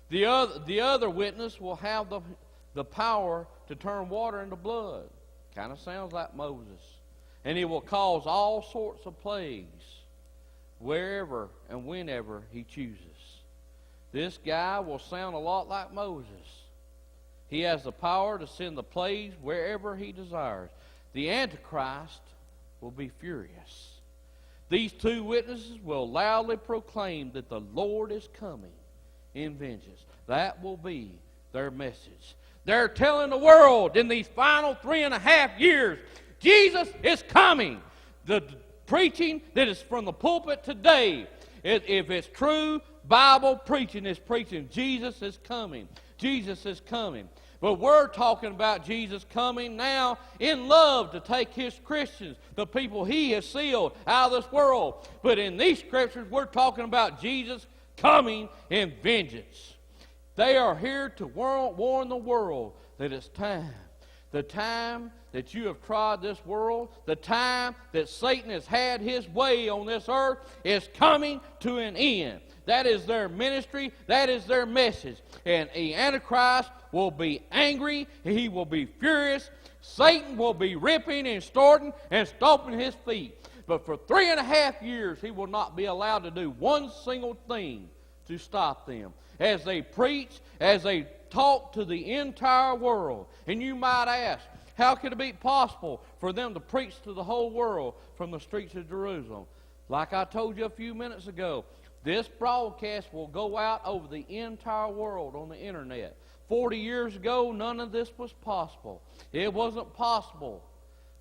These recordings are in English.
The other witness will have the power to turn water into blood. Kind of sounds like Moses. And he will cause all sorts of plagues wherever and whenever he chooses. This guy will sound a lot like Moses. He has the power to send the plagues wherever he desires. The Antichrist will be furious. These two witnesses will loudly proclaim that the Lord is coming in vengeance. That will be their message. They're telling the world in these final 3.5 years, Jesus is coming. The preaching that is from the pulpit today, if it's true Bible preaching, is preaching Jesus is coming. Jesus is coming. But we're talking about Jesus coming now in love to take His Christians, the people He has sealed, out of this world. But in these scriptures, we're talking about Jesus coming in vengeance. They are here to warn the world that it's time. The time that you have trod this world, the time that Satan has had his way on this earth is coming to an end. That is their ministry. That is their message. And the Antichrist will be angry. He will be furious. Satan will be ripping and snorting and stomping his feet. But for 3.5 years, he will not be allowed to do one single thing to stop them. As they preach, as they talk to the entire world. And you might ask, how could it be possible for them to preach to the whole world from the streets of Jerusalem? Like I told you a few minutes ago, this broadcast will go out over the entire world on the internet. 40 years ago, none of this was possible. It wasn't possible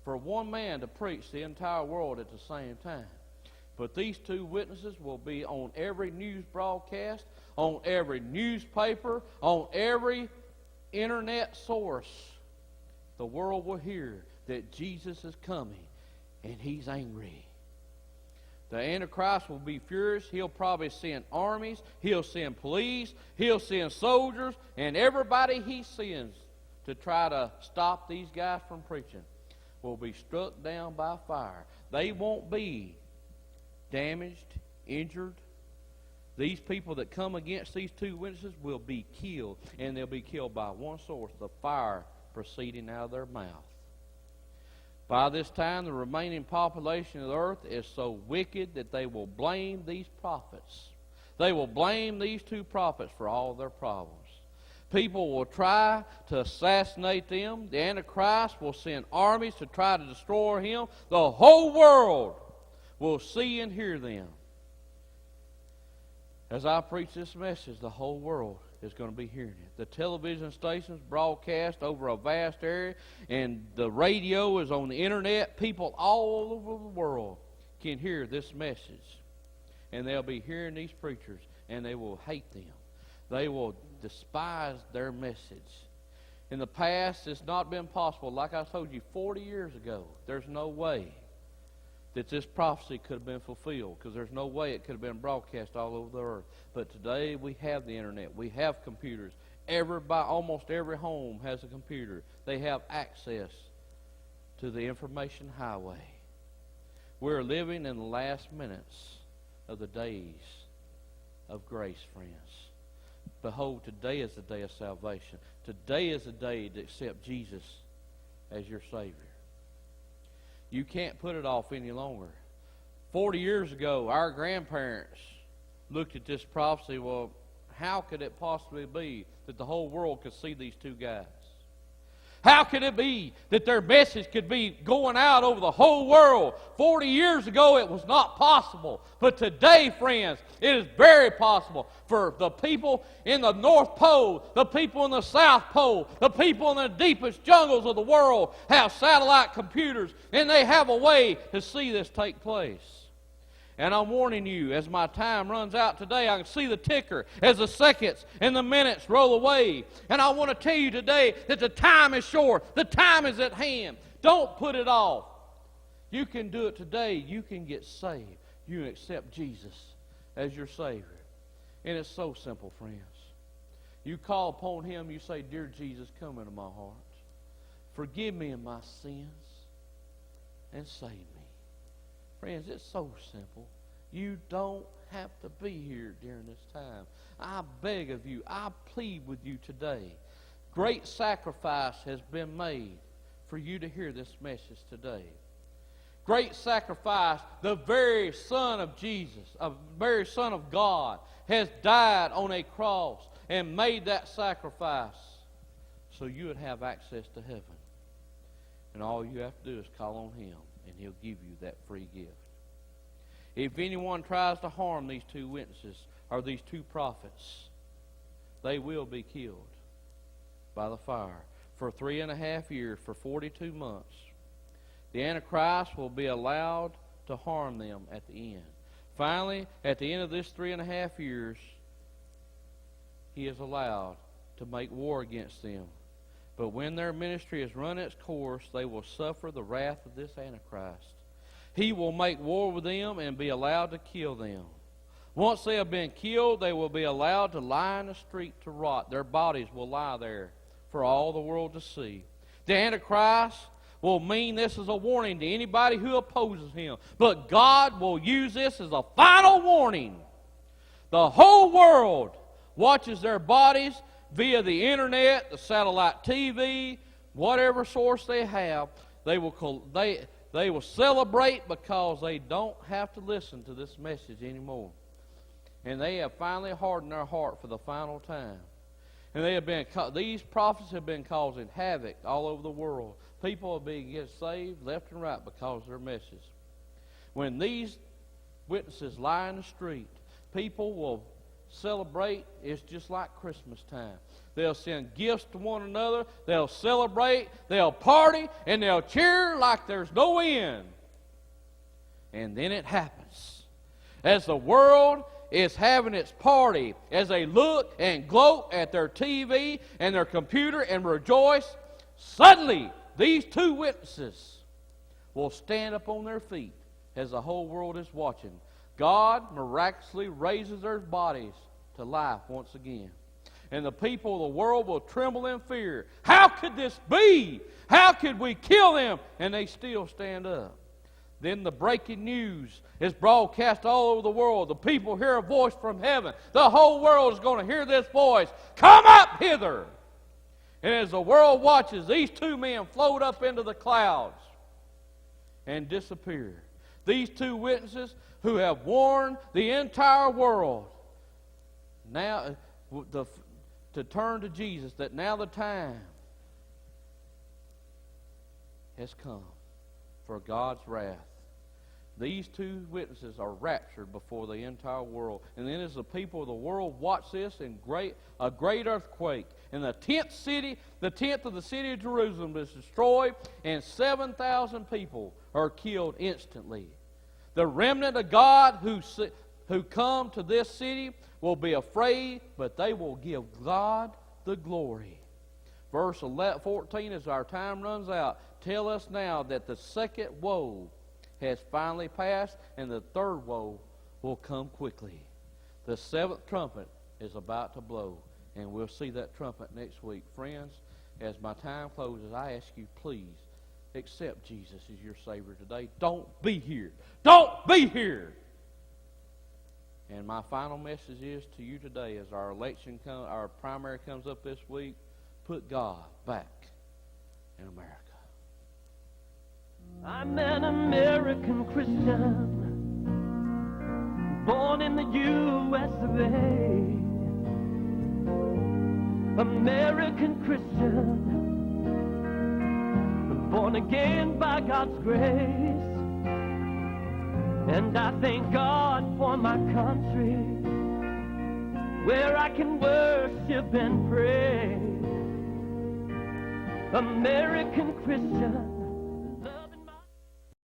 for one man to preach the entire world at the same time. But these two witnesses will be on every news broadcast, on every newspaper, on every internet source. The world will hear that Jesus is coming and He's angry. The Antichrist will be furious. He'll probably send armies. He'll send police. He'll send soldiers. And everybody he sends to try to stop these guys from preaching will be struck down by fire. They won't be damaged, injured. These people that come against these two witnesses will be killed. And they'll be killed by one source, the fire proceeding out of their mouth. By this time, the remaining population of the earth is so wicked that they will blame these prophets. They will blame these two prophets for all their problems. People will try to assassinate them. The Antichrist will send armies to try to destroy him. The whole world will see and hear them. As I preach this message, the whole world is going to be hearing it. The television stations broadcast over a vast area, and the radio is on the internet. People all over the world can hear this message. And they'll be hearing these preachers, and they will hate them. They will despise their message. In the past, it's not been possible. Like I told you 40 years ago, there's no way that this prophecy could have been fulfilled, because there's no way it could have been broadcast all over the earth. But today we have the internet. We have computers. Almost every home has a computer. They have access to the information highway. We're living in the last minutes of the days of grace, friends. Behold, today is the day of salvation. Today is the day to accept Jesus as your Savior. You can't put it off any longer. 40 years ago, our grandparents looked at this prophecy. Well, how could it possibly be that the whole world could see these two guys? How could it be that their message could be going out over the whole world? 40 years ago, it was not possible. But today, friends, it is very possible for the people in the North Pole, the people in the South Pole, the people in the deepest jungles of the world have satellite computers, and they have a way to see this take place. And I'm warning you, as my time runs out today, I can see the ticker as the seconds and the minutes roll away. And I want to tell you today that the time is short. The time is at hand. Don't put it off. You can do it today. You can get saved. You can accept Jesus as your Savior. And it's so simple, friends. You call upon Him, you say, "Dear Jesus, come into my heart. Forgive me of my sins and save me." Friends, it's so simple. You don't have to be here during this time. I beg of you, I plead with you today. Great sacrifice has been made for you to hear this message today. Great sacrifice. The very Son of Jesus, the very Son of God, has died on a cross and made that sacrifice so you would have access to heaven. And all you have to do is call on Him, and He'll give you that free gift. If anyone tries to harm these two witnesses or these two prophets, they will be killed by the fire for 3.5 years, for 42 months. The Antichrist will be allowed to harm them at the end. Finally, at the end of this 3.5 years, he is allowed to make war against them. But when their ministry has run its course, they will suffer the wrath of this Antichrist. He will make war with them and be allowed to kill them. Once they have been killed, they will be allowed to lie in the street to rot. Their bodies will lie there for all the world to see. The Antichrist will mean this is a warning to anybody who opposes him. But God will use this as a final warning. The whole world watches their bodies via the internet, the satellite TV, whatever source they have. They will celebrate because they don't have to listen to this message anymore. And they have finally hardened their heart for the final time. And these prophets have been causing havoc all over the world. People are being get saved left and right because of their message. When these witnesses lie in the street, people will celebrate. It's just like Christmas time. They'll send gifts to one another. They'll celebrate. They'll party. And they'll cheer like there's no end. And then it happens. As the world is having its party, as they look and gloat at their TV and their computer and rejoice, suddenly these two witnesses will stand up on their feet as the whole world is watching. God miraculously raises their bodies to life once again. And the people of the world will tremble in fear. How could this be? How could we kill them? And they still stand up. Then the breaking news is broadcast all over the world. The people hear a voice from heaven. The whole world is going to hear this voice. Come up hither! And as the world watches, these two men float up into the clouds and disappear. These two witnesses who have warned the entire world now to turn to Jesus, that now the time has come for God's wrath. These two witnesses are raptured before the entire world. And then as the people of the world watch this, and a great earthquake, and the 10th of the city of Jerusalem is destroyed, and 7,000 people are killed instantly. The remnant of God who come to this city will be afraid, but they will give God the glory. Verse 14, as our time runs out, tell us now that the second woe has finally passed, and the third woe will come quickly. The seventh trumpet is about to blow, and we'll see that trumpet next week. Friends, as my time closes, I ask you, please, accept Jesus as your Savior today. Don't be here. Don't be here! And my final message is to you today, as our our primary comes up this week, put God back in America. I'm an American Christian, born in the USA. American Christian, born again by God's grace. And I thank God for my country, where I can worship and pray. American Christian,